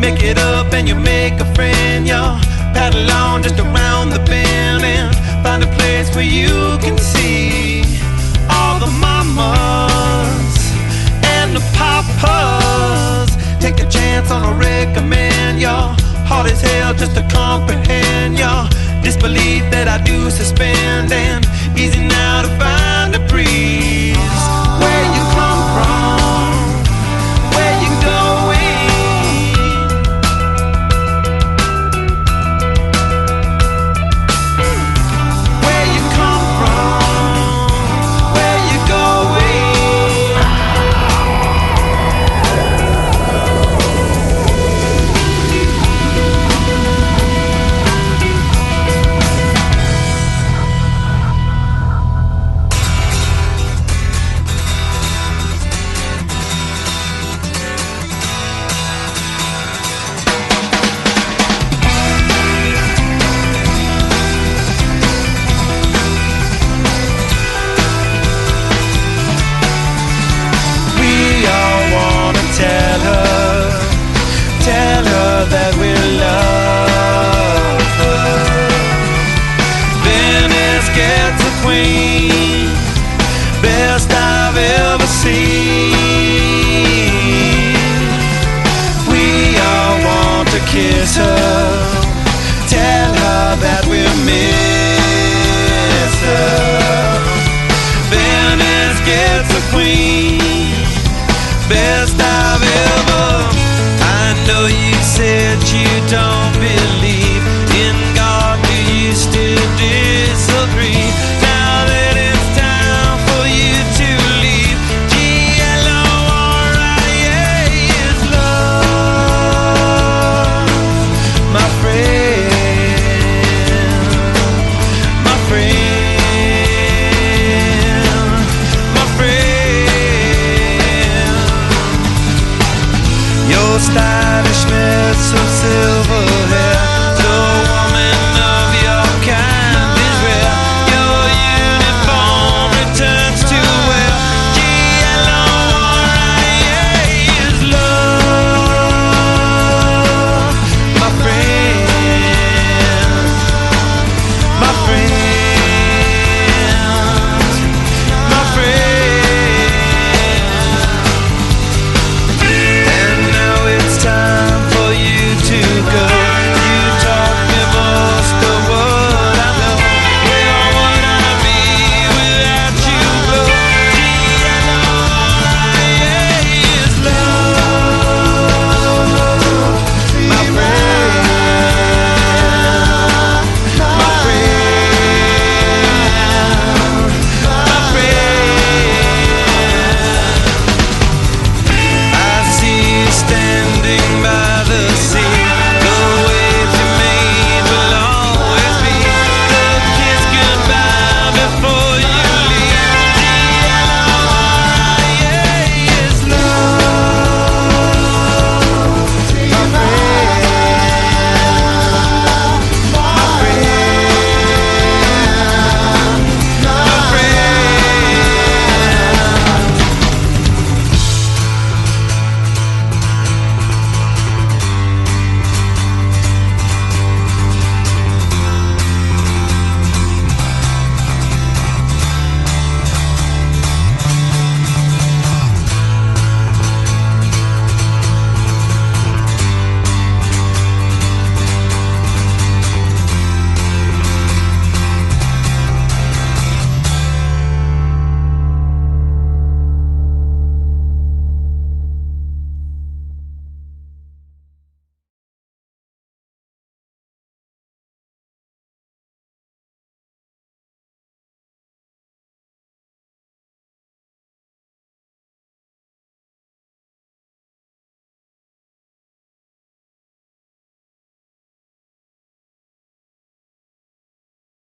Make it up and you make a friend. You'll paddle on just around the bend and find a place where you can see all the mamas and the papas. Take a chance on a recommend. Your heart is hell just to comprehend your disbelief that I do suspend. And easy now to find a breeze. Where you come from, where you going, where you come from, where you going. We all wanna tell her that we love her. Venice gets a queen.